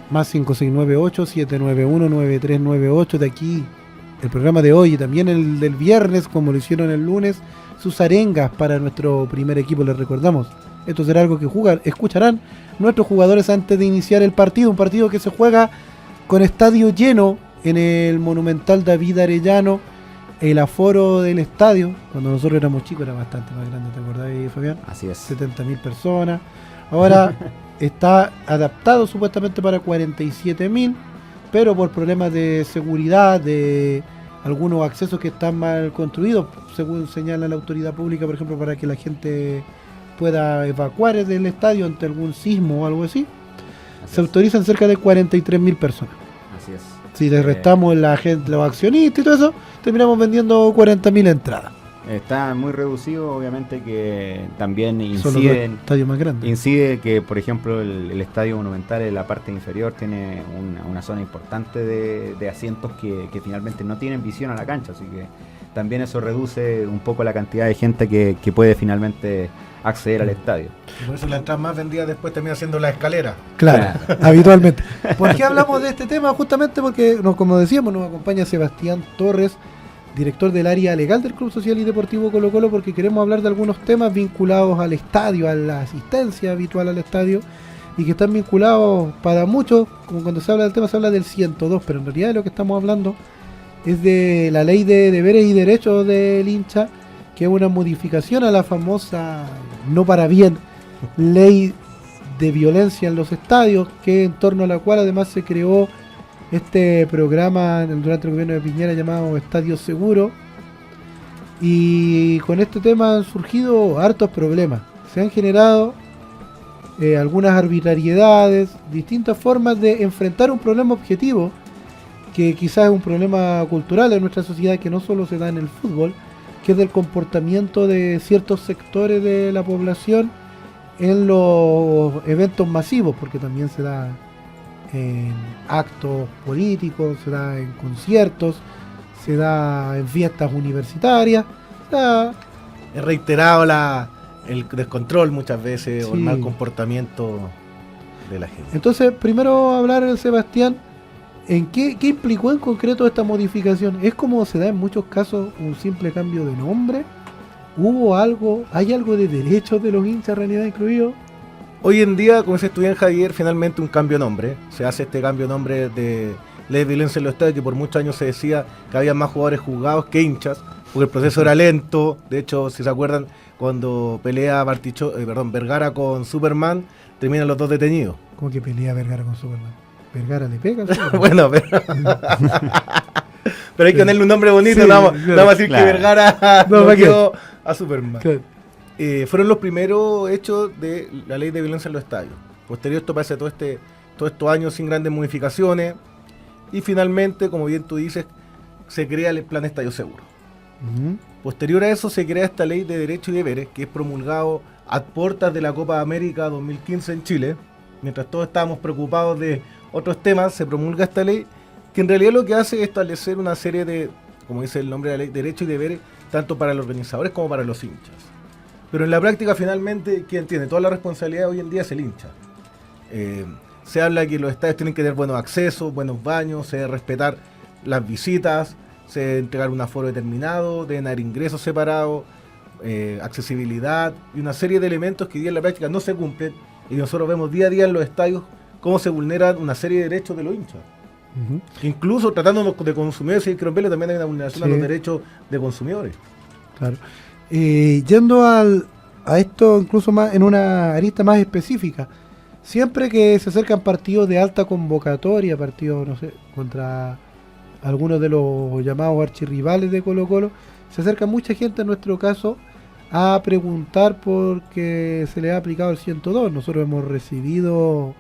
más 5698-791-9398 de aquí, el programa de hoy y también el del viernes, como lo hicieron el lunes, sus arengas para nuestro primer equipo, les recordamos. Esto será algo que escucharán nuestros jugadores antes de iniciar el partido, un partido que se juega con estadio lleno en el Monumental David Arellano. El aforo del estadio, cuando nosotros éramos chicos, era bastante más grande, ¿te acordás, Fabián? Así es. 70.000 personas. Ahora está adaptado supuestamente para 47.000, pero por problemas de seguridad, de algunos accesos que están mal construidos, según señala la autoridad pública, por ejemplo, para que la gente pueda evacuar del estadio ante algún sismo o algo así, se autorizan cerca de 43.000 personas. Así es. Si le restamos la gente, los accionistas y todo eso, terminamos vendiendo 40.000 entradas. Está muy reducido, obviamente, que también Son los estadios más grandes. incide que, por ejemplo, el Estadio Monumental en la parte inferior tiene una zona importante de asientos que finalmente no tienen visión a la cancha, así que también eso reduce un poco la cantidad de gente que puede finalmente acceder al estadio. Por eso la entrada más vendida después termina siendo la escalera. Claro, habitualmente. ¿Por qué hablamos de este tema? Justamente porque, como decíamos, nos acompaña Sebastián Torres, director del área legal del Club Social y Deportivo Colo Colo, porque queremos hablar de algunos temas vinculados al estadio, a la asistencia habitual al estadio, y que están vinculados para muchos, como cuando se habla del tema se habla del 102, pero en realidad de lo que estamos hablando es de la ley de deberes y derechos del hincha, que es una modificación a la famosa, no para bien, ley de violencia en los estadios, que en torno a la cual además se creó este programa durante el gobierno de Piñera llamado Estadio Seguro, y con este tema han surgido hartos problemas. Se han generado algunas arbitrariedades, distintas formas de enfrentar un problema objetivo, que quizás es un problema cultural en nuestra sociedad, que no solo se da en el fútbol, que es del comportamiento de ciertos sectores de la población en los eventos masivos, porque también se da en actos políticos, se da en conciertos, se da en fiestas universitarias. Es reiterado el descontrol muchas veces, Sí. o el mal comportamiento de la gente. Entonces, primero hablar, Sebastián, ¿en qué implicó en concreto esta modificación? ¿Es como se da en muchos casos un simple cambio de nombre? ¿Hay algo de derechos de los hinchas en realidad incluido? Hoy en día, como se estudia en Javier, finalmente un cambio de nombre. Se hace este cambio de nombre de ley de violencia en los estadios, que por muchos años se decía que había más jugadores jugados que hinchas, porque el proceso era lento. De hecho, si se acuerdan, cuando pelea Vergara con Superman, terminan los dos detenidos. ¿Cómo que pelea Vergara con Superman? ¿Vergara le pega al Superman? Bueno, pero hay que ponerle un nombre bonito, Sí, no vamos claro, a decir claro. que Vergara No, ¿para qué? noqueó a Superman. Claro. Fueron los primeros hechos de la ley de violencia en los estadios. Posterior esto pasa todos estos años sin grandes modificaciones, y finalmente, como bien tú dices, se crea el plan Estadio Seguro. Ujú. Posterior a eso se crea esta ley de derechos y deberes, que es promulgado a puertas de la Copa América 2015 en Chile. Mientras todos estábamos preocupados de otros temas, se promulga esta ley, que en realidad lo que hace es establecer una serie de, como dice el nombre de la ley, derechos y deberes, tanto para los organizadores como para los hinchas. Pero en la práctica, finalmente, quien tiene toda la responsabilidad hoy en día es el hincha. Se habla que los estadios tienen que tener buenos accesos, buenos baños, se debe respetar las visitas, se debe entregar un aforo determinado, deben haber ingresos separados, accesibilidad y una serie de elementos que hoy día en la práctica no se cumplen, y nosotros vemos día a día en los estadios cómo se vulneran una serie de derechos de los hinchas. Ujú. Incluso tratándonos de consumidores y crompeles, también hay una vulneración a Sí. los derechos de consumidores. Claro. Yendo a esto incluso más en una arista más específica, siempre que se acercan partidos de alta convocatoria, partidos, no sé, contra algunos de los llamados archirrivales de Colo Colo, se acerca mucha gente en nuestro caso a preguntar por qué se le ha aplicado el 102. Nosotros hemos recibido,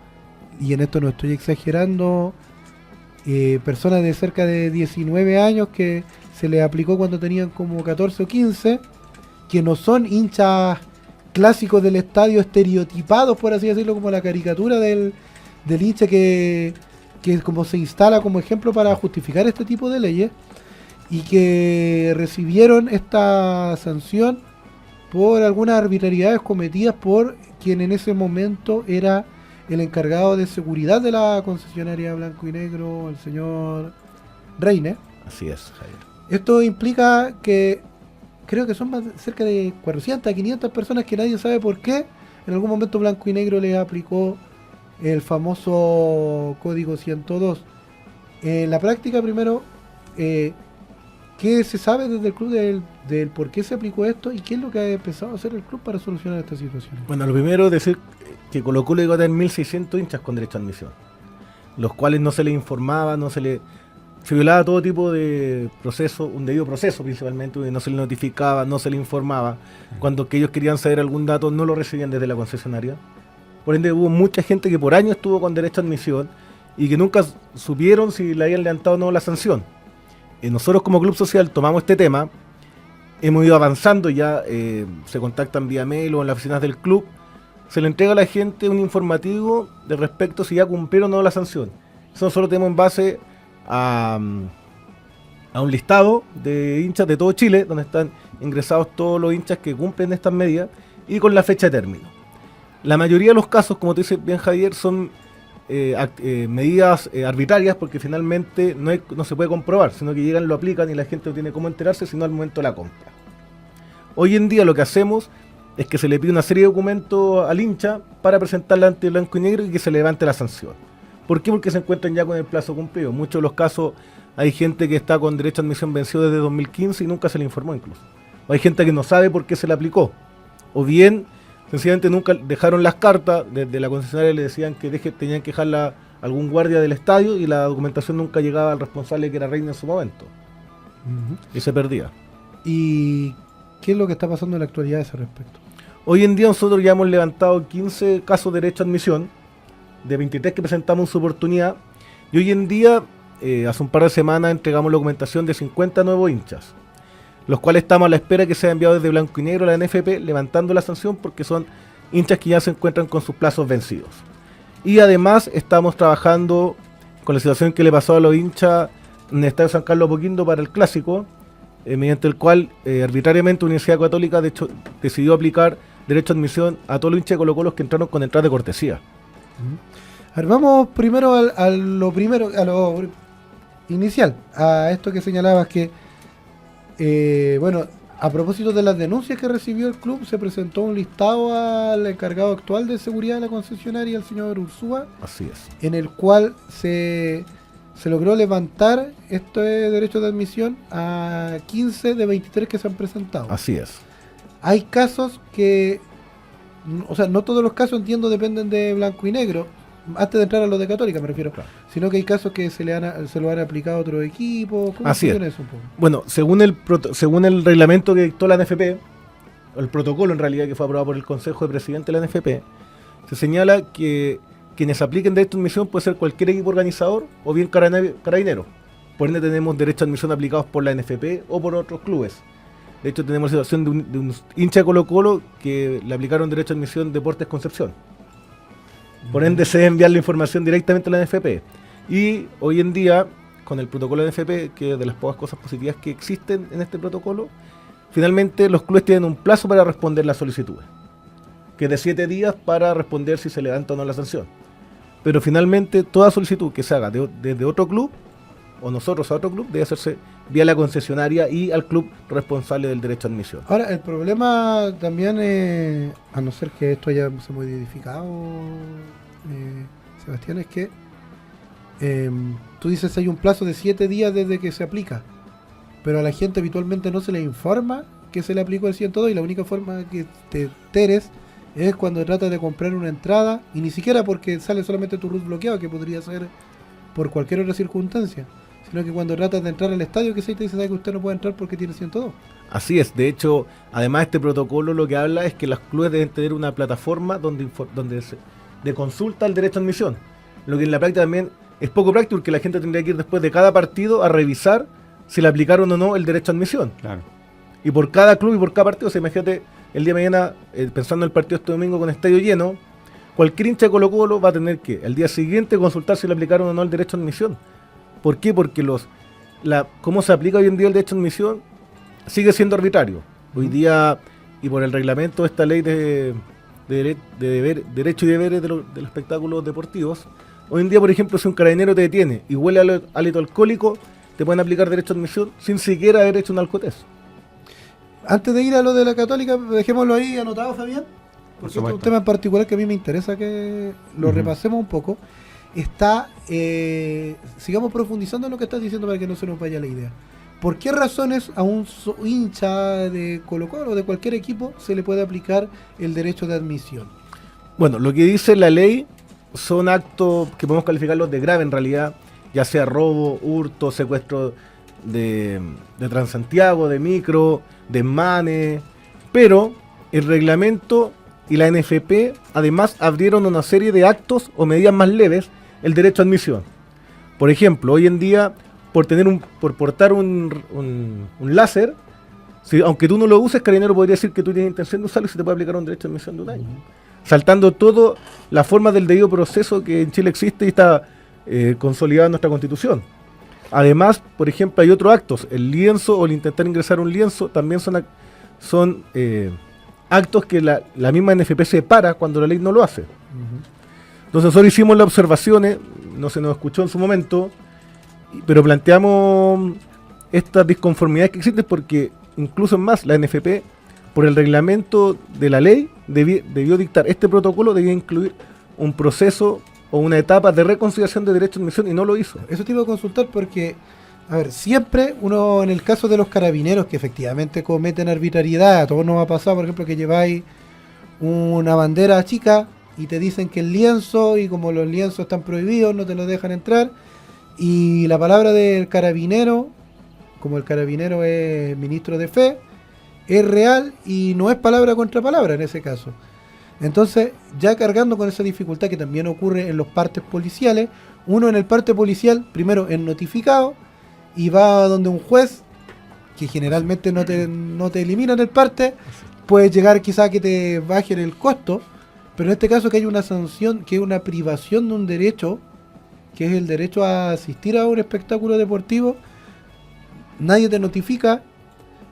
y en esto no estoy exagerando, personas de cerca de 19 años que se les aplicó cuando tenían como 14 o 15, que no son hinchas clásicos del estadio, estereotipados, por así decirlo, como la caricatura del hincha que como se instala como ejemplo para justificar este tipo de leyes, y que recibieron esta sanción por algunas arbitrariedades cometidas por quien en ese momento era el encargado de seguridad de la concesionaria Blanco y Negro, el señor Reine. Así es, Javier. Esto implica que creo que son cerca de 400 a 500 personas que nadie sabe por qué. En algún momento Blanco y Negro le aplicó el famoso código 102. En la práctica, primero, ¿qué se sabe desde el club del por qué se aplicó esto y qué es lo que ha empezado a hacer el club para solucionar esta situación? Bueno, lo primero es decir que Colo-Colo llegó a tener 1.600 hinchas con derecho a admisión, los cuales no se les informaba, se violaba todo tipo de proceso, un debido proceso principalmente, no se les notificaba, no se les informaba. Cuando que ellos querían saber algún dato, no lo recibían desde la concesionaria. Por ende, hubo mucha gente que por años estuvo con derecho a admisión y que nunca supieron si le habían levantado o no la sanción. Nosotros como Club Social tomamos este tema, hemos ido avanzando ya, se contactan vía mail o en las oficinas del club, se le entrega a la gente un informativo de respecto si ya cumplieron o no la sanción. Eso nosotros tenemos en base a un listado de hinchas de todo Chile, donde están ingresados todos los hinchas que cumplen estas medidas y con la fecha de término. La mayoría de los casos, como te dice bien Javier, son medidas arbitrarias porque finalmente no se puede comprobar, sino que llegan, lo aplican y la gente no tiene cómo enterarse sino al momento de la compra. Hoy en día lo que hacemos es que se le pide una serie de documentos al hincha para presentarla ante Blanco y Negro y que se levante la sanción. ¿Por qué? Porque se encuentran ya con el plazo cumplido. En muchos de los casos hay gente que está con derecho a admisión vencido desde 2015 y nunca se le informó incluso. O hay gente que no sabe por qué se le aplicó. O bien, sencillamente nunca dejaron las cartas, desde la concesionaria le decían que tenían que dejarla a algún guardia del estadio y la documentación nunca llegaba al responsable que era Reina en su momento. Y se perdía. ¿Y qué es lo que está pasando en la actualidad a ese respecto? Hoy en día nosotros ya hemos levantado 15 casos de derecho a admisión, de 23 que presentamos en su oportunidad, y hoy en día, hace un par de semanas, entregamos la documentación de 50 nuevos hinchas, los cuales estamos a la espera que sea enviado desde Blanco y Negro a la NFP, levantando la sanción porque son hinchas que ya se encuentran con sus plazos vencidos. Y además estamos trabajando con la situación que le pasó a los hinchas en el Estadio San Carlos Apoquindo para el Clásico, mediante el cual arbitrariamente Universidad Católica de hecho decidió aplicar derecho a admisión a todos los hinchas de Colo-Colo que entraron con entrada de cortesía. A ver, vamos primero a lo inicial, a esto que señalabas que, bueno, a propósito de las denuncias que recibió el club, se presentó un listado al encargado actual de seguridad de la concesionaria, el señor Ursúa. Así es. En el cual se logró levantar este derecho de admisión a 15 de 23 que se han presentado. Así es. Hay casos que, o sea, no todos los casos, entiendo, dependen de Blanco y Negro, antes de entrar a los de Católica me refiero, claro, sino que hay casos que se lo han aplicado a otros equipos. ¿Cómo funciona eso un poco? Bueno, según el reglamento que dictó la NFP, o el protocolo en realidad que fue aprobado por el Consejo de Presidente de la NFP, se señala que quienes apliquen derecho a admisión puede ser cualquier equipo organizador o bien carabinero. Por ende tenemos derecho a admisión aplicados por la NFP o por otros clubes. De hecho tenemos la situación de un hincha de Colo-Colo que le aplicaron derecho a admisión Deportes Concepción. Por ende se debe enviar la información directamente a la NFP. Y hoy en día, con el protocolo de NFP, que es de las pocas cosas positivas que existen en este protocolo, finalmente los clubes tienen un plazo para responder las solicitudes, que es de 7 días para responder si se levanta o no la sanción. Pero finalmente toda solicitud que se haga desde otro club, o nosotros a otro club, debe hacerse vía la concesionaria y al club responsable del derecho a admisión. Ahora, el problema también, a no ser que esto haya se modificado, Sebastián, es que tú dices hay un plazo de 7 días desde que se aplica, pero a la gente habitualmente no se le informa que se le aplicó el 102 y la única forma que te enteres es cuando tratas de comprar una entrada, y ni siquiera porque sale solamente tu root bloqueado, que podría ser por cualquier otra circunstancia, sino que cuando tratas de entrar al estadio, que se te dice que usted no puede entrar porque tiene 102. Así es, de hecho, además este protocolo lo que habla es que los clubes deben tener una plataforma de consulta al derecho a admisión, lo que en la práctica también es poco práctico porque la gente tendría que ir después de cada partido a revisar si le aplicaron o no el derecho a admisión. Claro. Y por cada club y por cada partido, o sea, imagínate el día de mañana, pensando en el partido este domingo con estadio lleno, cualquier hincha de Colo-Colo va a tener que el día siguiente consultar si le aplicaron o no el derecho a admisión. ¿Por qué? Porque cómo se aplica hoy en día el derecho a admisión sigue siendo arbitrario. Hoy día, y por el reglamento de esta ley de derecho y deberes de los espectáculos deportivos. Hoy en día, por ejemplo, si un carabinero te detiene y huele a hálito alcohólico, te pueden aplicar derecho de admisión sin siquiera haber hecho un alcotest. Antes de ir a lo de la Católica, dejémoslo ahí anotado, Fabián, porque este es un tema en particular que a mí me interesa que lo repasemos un poco. Sigamos profundizando en lo que estás diciendo para que no se nos vaya la idea. ¿Por qué razones a un hincha de Colo-Colo o de cualquier equipo se le puede aplicar el derecho de admisión? Bueno, lo que dice la ley son actos que podemos calificarlos de grave en realidad, ya sea robo, hurto, secuestro de Transantiago, de micro, desmanes, pero el reglamento y la NFP además abrieron una serie de actos o medidas más leves el derecho a admisión. Por ejemplo, hoy en día, por portar un láser, aunque tú no lo uses, carabinero podría decir que tú tienes intención de usarlo y se te puede aplicar un derecho a admisión de un año. Saltando toda la forma del debido proceso que en Chile existe y está consolidada en nuestra Constitución. Además, por ejemplo, hay otros actos. El lienzo o el intentar ingresar un lienzo también son actos que la misma NFP separa cuando la ley no lo hace. Entonces nosotros hicimos las observaciones, no se nos escuchó en su momento, pero planteamos estas disconformidades que existen porque incluso más la NFP, por el reglamento de la ley, debió dictar este protocolo, debía incluir un proceso o una etapa de reconsideración de derecho de admisión y no lo hizo. Eso te iba a consultar porque, a ver, siempre uno, en el caso de los carabineros que efectivamente cometen arbitrariedad, a todos nos ha pasado, por ejemplo, que lleváis una bandera chica y te dicen que el lienzo, y como los lienzos están prohibidos, no te lo dejan entrar, y la palabra del carabinero, como el carabinero es ministro de fe, es real y no es palabra contra palabra en ese caso. Entonces, ya cargando con esa dificultad que también ocurre en los partes policiales, uno en el parte policial, primero es notificado y va donde un juez, que generalmente no te eliminan el parte, puede llegar quizá a que te bajen el costo, pero en este caso que hay una sanción, que es una privación de un derecho, que es el derecho a asistir a un espectáculo deportivo, nadie te notifica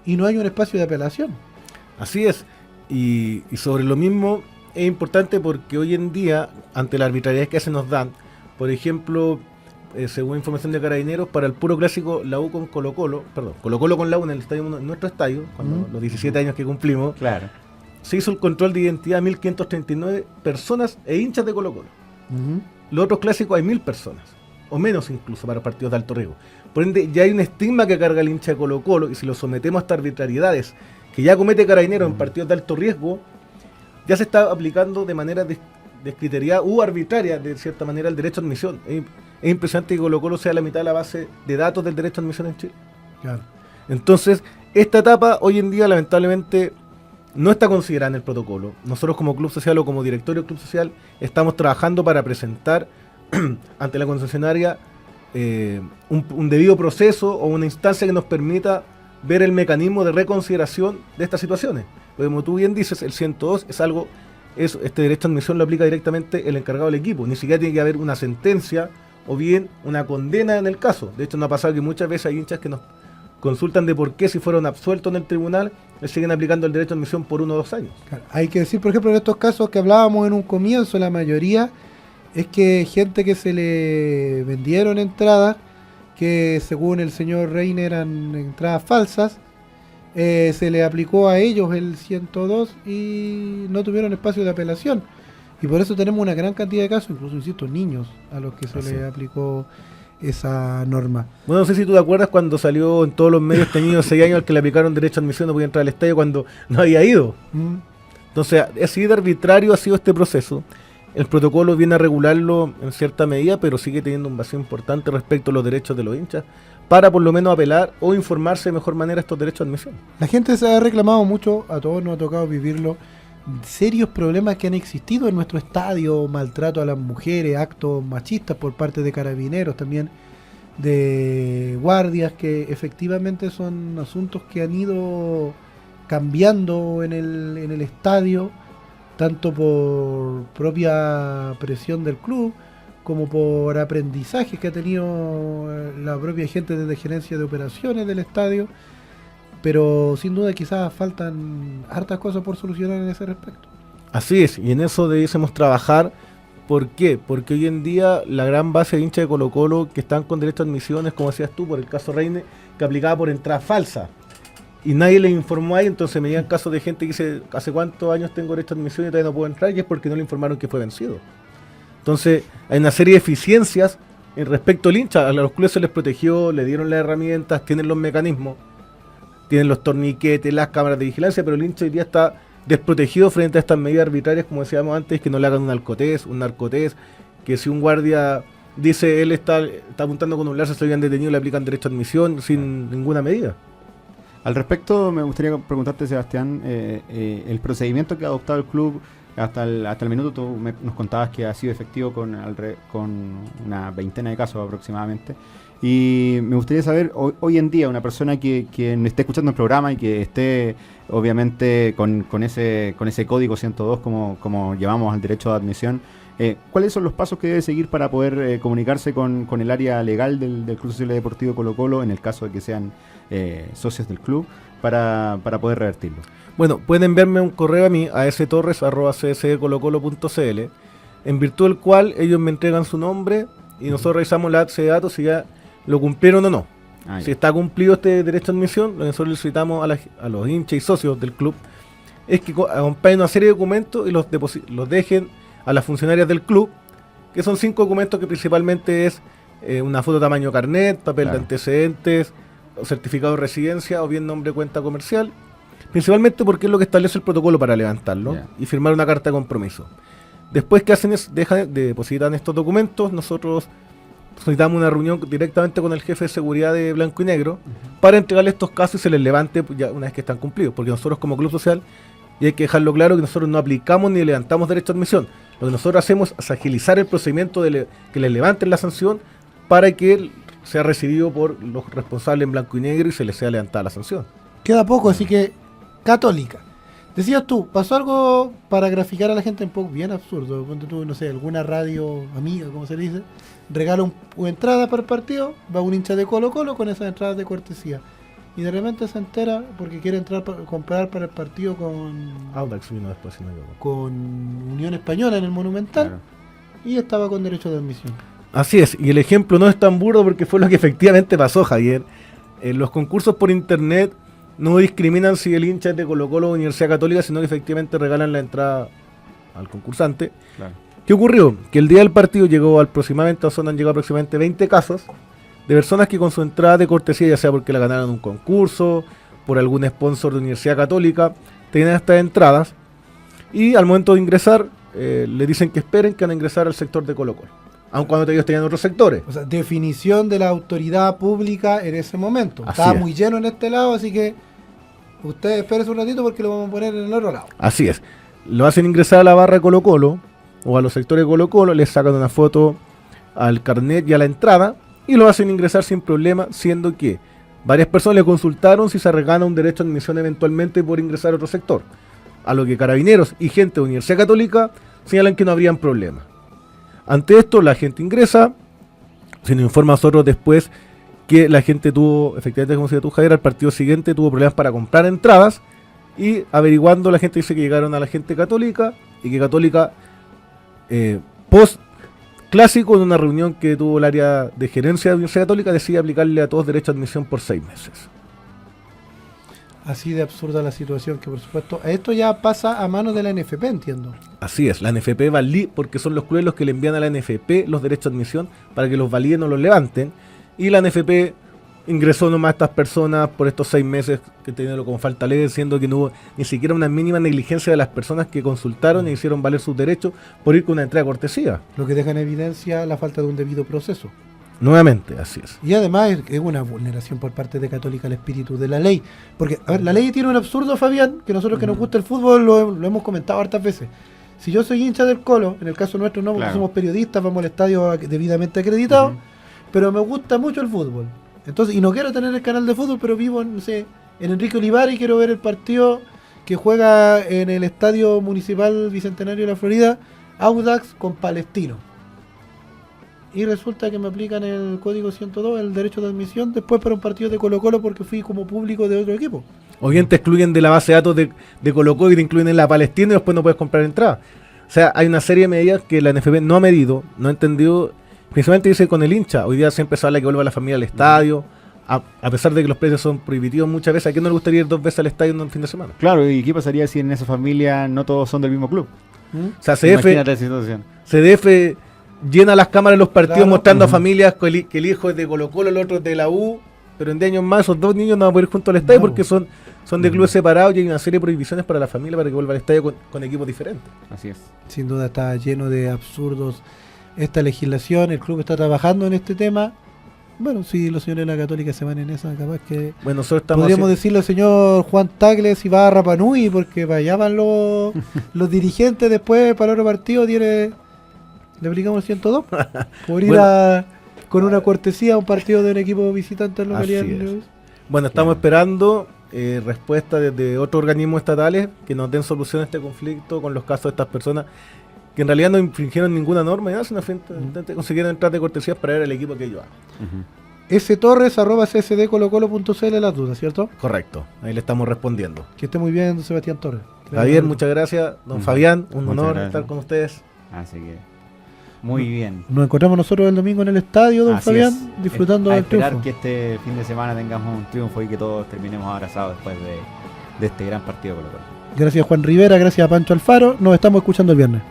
y no hay un espacio de apelación. Así es, y sobre lo mismo es importante porque hoy en día, ante la arbitrariedad que se nos dan, por ejemplo, según información de Carabineros, para el puro clásico, la U con Colo-Colo con la U en nuestro estadio, cuando los 17 años que cumplimos, claro, se hizo el control de identidad a 1.539 personas e hinchas de Colo-Colo. Los otros clásicos hay 1.000 personas, o menos incluso para partidos de alto riesgo. Por ende, ya hay un estigma que carga el hincha de Colo-Colo, y si lo sometemos a estas arbitrariedades que ya comete Carabineros en partidos de alto riesgo, ya se está aplicando de manera descriteriada u arbitraria, de cierta manera, el derecho a admisión. Es impresionante que Colo-Colo sea la mitad de la base de datos del derecho a admisión en Chile. Claro. Entonces, esta etapa hoy en día lamentablemente no está considerada en el protocolo. Nosotros como Club Social o como directorio del Club Social estamos trabajando para presentar ante la concesionaria un debido proceso o una instancia que nos permita ver el mecanismo de reconsideración de estas situaciones. Porque como tú bien dices, el 102 este derecho a admisión lo aplica directamente el encargado del equipo. Ni siquiera tiene que haber una sentencia o bien una condena en el caso. De hecho, nos ha pasado que muchas veces hay hinchas que nos consultan de por qué, si fueron absueltos en el tribunal, les siguen aplicando el derecho a admisión por 1 o 2 años. Claro. Hay que decir, por ejemplo, en estos casos que hablábamos en un comienzo, la mayoría es que gente que se le vendieron entradas, que según el señor Reiner eran entradas falsas, se le aplicó a ellos el 102 y no tuvieron espacio de apelación. Y por eso tenemos una gran cantidad de casos, incluso, insisto, niños a los que se les aplicó esa norma. Bueno, no sé si tú te acuerdas cuando salió en todos los medios tenidos 6 años al que le aplicaron derecho a admisión, no podía entrar al estadio cuando no había ido. Entonces, así de arbitrario ha sido este proceso. El protocolo viene a regularlo en cierta medida, pero sigue teniendo un vacío importante respecto a los derechos de los hinchas, para por lo menos apelar o informarse de mejor manera estos derechos de admisión. La gente se ha reclamado mucho, a todos nos ha tocado vivirlo, serios problemas que han existido en nuestro estadio, maltrato a las mujeres, actos machistas por parte de carabineros, también de guardias, que efectivamente son asuntos que han ido cambiando en el estadio, tanto por propia presión del club como por aprendizaje que ha tenido la propia gente desde gerencia de operaciones del estadio, pero sin duda quizás faltan hartas cosas por solucionar en ese respecto. Así es, y en eso debiésemos trabajar. ¿Por qué? Porque hoy en día la gran base de hinchas de Colo-Colo que están con derecho a admisión es, como decías tú, por el caso Reine, que aplicaba por entrada falsa. Y nadie les informó ahí, entonces me llegan casos de gente que dice, ¿hace cuántos años tengo derecho a admisión y todavía no puedo entrar? Y es porque no le informaron que fue vencido. Entonces, hay una serie de eficiencias en respecto al hincha. A los clubes se les protegió, le dieron las herramientas, tienen los mecanismos, tienen los torniquetes, las cámaras de vigilancia, pero el hincha hoy día está desprotegido frente a estas medidas arbitrarias, como decíamos antes, que no le hagan un alcotés, un narcotés, que si un guardia dice él está apuntando con un láser, se lo habían detenido, le aplican derecho a admisión sin ninguna medida. Al respecto, me gustaría preguntarte, Sebastián, el procedimiento que ha adoptado el club hasta el minuto. Tú nos contabas que ha sido efectivo con una veintena de casos aproximadamente. Y me gustaría saber, hoy en día, una persona que esté escuchando el programa y que esté, obviamente, con ese código 102, como llamamos al derecho de admisión, ¿cuáles son los pasos que debe seguir para poder comunicarse con el área legal del Club Social y Deportivo Colo-Colo, en el caso de que sean socios del club, para poder revertirlo? Bueno, pueden enviarme un correo a mí, a storres@csdcolocolo.cl, en virtud del cual ellos me entregan su nombre y nosotros revisamos la base de datos si ya lo cumplieron o no. Si está cumplido este derecho a admisión, lo que nosotros le solicitamos a los hinchas y socios del club es que acompañen una serie de documentos y los dejen a las funcionarias del club, que son 5 documentos que principalmente es una foto tamaño carnet, papel de antecedentes, certificado de residencia o bien nombre de cuenta comercial, principalmente porque es lo que establece el protocolo para levantarlo, y firmar una carta de compromiso. Después que hacen depositan estos documentos, nosotros solicitamos una reunión directamente con el jefe de seguridad de Blanco y Negro para entregarle estos casos y se les levante ya una vez que están cumplidos, porque nosotros como club social, y hay que dejarlo claro, que nosotros no aplicamos ni levantamos derecho a admisión. Lo que nosotros hacemos es agilizar el procedimiento de que les levanten la sanción para que sea recibido por los responsables en Blanco y Negro y se les sea levantada la sanción. Queda poco, así que Católica. Decías tú, pasó algo para graficar a la gente un poco bien absurdo. Ponte tú, no sé, alguna radio amiga, como se dice, regala una entrada para el partido, va un hincha de Colo-Colo con esas entradas de cortesía. Y de repente se entera porque quiere entrar comprar para el partido con Audax vino después, si no me equivoco, con Unión Española en el Monumental, y estaba con derecho de admisión. Así es, y el ejemplo no es tan burdo porque fue lo que efectivamente pasó, Javier. En los concursos por internet no discriminan si el hincha es de Colo-Colo o Universidad Católica, sino que efectivamente regalan la entrada al concursante. Claro. ¿Qué ocurrió? Que el día del partido han llegado aproximadamente 20 casos de personas que con su entrada de cortesía, ya sea porque la ganaron en un concurso, por algún sponsor de Universidad Católica, tenían estas entradas y al momento de ingresar le dicen que esperen, que van a ingresar al sector de Colo-Colo, aun cuando ellos tenían otros sectores. O sea, definición de la autoridad pública en ese momento. Así Estaba es. muy lleno en este lado, así que ustedes espérense un ratito porque lo vamos a poner en el otro lado. Así es. Lo hacen ingresar a la barra de Colo-Colo o a los sectores de Colo-Colo, les sacan una foto al carnet y a la entrada y lo hacen ingresar sin problema, siendo que varias personas le consultaron si se regala un derecho a admisión eventualmente por ingresar a otro sector. A lo que Carabineros y gente de Universidad Católica señalan que no habrían problema. Ante esto, la gente ingresa, se nos informa a nosotros después que la gente tuvo, efectivamente, como decía tú, Javier, al partido siguiente tuvo problemas para comprar entradas, y averiguando la gente dice que llegaron a la gente católica y que Católica post clásico en una reunión que tuvo el área de gerencia de la Universidad Católica decide aplicarle a todos derecho a admisión por 6 meses. Así de absurda la situación, que por supuesto esto ya pasa a manos de la NFP, entiendo. Así es, la NFP valida, porque son los clubes los que le envían a la NFP los derechos de admisión para que los validen o los levanten, y la NFP ingresó nomás a estas personas por estos 6 meses que tenían como falta leve, siendo que no hubo ni siquiera una mínima negligencia de las persones que consultaron e hicieron valer sus derechos por ir con una entrada de cortesía. Lo que deja en evidencia la falta de un debido proceso. Nuevamente, así es. Y además es una vulneración por parte de Católica al espíritu de la ley. Porque, a ver, la ley tiene un absurdo, Fabián, que nosotros que nos gusta el fútbol lo hemos comentado hartas veces. Si yo soy hincha del Colo, en el caso nuestro no, porque somos periodistas, vamos al estadio debidamente acreditados, pero me gusta mucho el fútbol. Entonces, y no quiero tener el canal de fútbol, pero vivo, no sé, en Enrique Olivares y quiero ver el partido que juega en el Estadio Municipal Bicentenario de la Florida, Audax con Palestino. Y resulta que me aplican el código 102, el derecho de admisión, después para un partido de Colo-Colo porque fui como público de otro equipo. O bien te excluyen de la base de datos de Colo-Colo y te incluyen en la Palestina y después no puedes comprar entrada. O sea, hay una serie de medidas que la NFP no ha medido, no ha entendido. Principalmente dice con el hincha. Hoy día siempre se habla que vuelva la familia al estadio. A pesar de que los precios son prohibitivos muchas veces. ¿A quién no le gustaría ir 2 veces al estadio en un fin de semana? Claro, ¿y qué pasaría si en esa familia no todos son del mismo club? O sea, Imagínate la situación. CDF llena las cámaras de los partidos Claro. mostrando a familias que el hijo es de Colo-Colo, el otro es de la U, pero en 10 años más esos 2 niños no van a poder ir juntos al estadio No. porque son de clubes separados y hay una serie de prohibiciones para la familia para que vuelva al estadio con equipos diferentes. Así es. Sin duda está lleno de absurdos esta legislación, el club está trabajando en este tema. Bueno, si los señores de la Católica se van en esa, capaz que Bueno, nosotros estamos podríamos haciendo- decirle al señor Juan Tagles y va a Rapa Nui, porque para allá van los dirigentes después para el otro partido, le aplicamos el 102 por ir Bueno. con una cortesía a un partido de un equipo visitante en la Así localidad. es. Bueno, estamos Claro. esperando respuestas desde otros organismos estatales que nos den solución a este conflicto con los casos de estas personas que en realidad no infringieron ninguna norma y nada, sino finalmente consiguieron entrar de cortesías para ver al equipo que ellos hagan. storres@csdcolocolo.cl las dudas, ¿cierto? Correcto, ahí le estamos respondiendo. Que esté muy bien, Sebastián Torres. Javier, muchas gracias. Don Fabián, un Muchas honor gracias. estar con ustedes. Así que, muy bien. Nos encontramos nosotros el domingo en el estadio, don Así Fabián, es. disfrutando A del esperar triunfo. que este fin de semana tengamos un triunfo y que todos terminemos abrazados después de este gran partido con Colo-Colo. Gracias Juan Rivera, gracias a Pancho Alfaro. Nos estamos escuchando el viernes.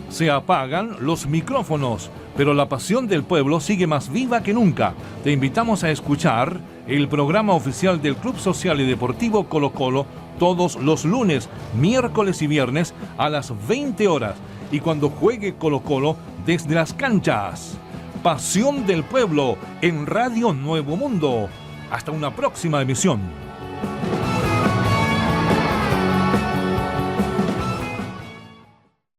Se apagan los micrófonos, pero la pasión del pueblo sigue más viva que nunca. Te invitamos a escuchar el programa oficial del Club Social y Deportivo Colo-Colo todos los lunes, miércoles y viernes a las 20 horas y cuando juegue Colo-Colo desde las canchas. Pasión del pueblo en Radio Nuevo Mundo. Hasta una próxima emisión.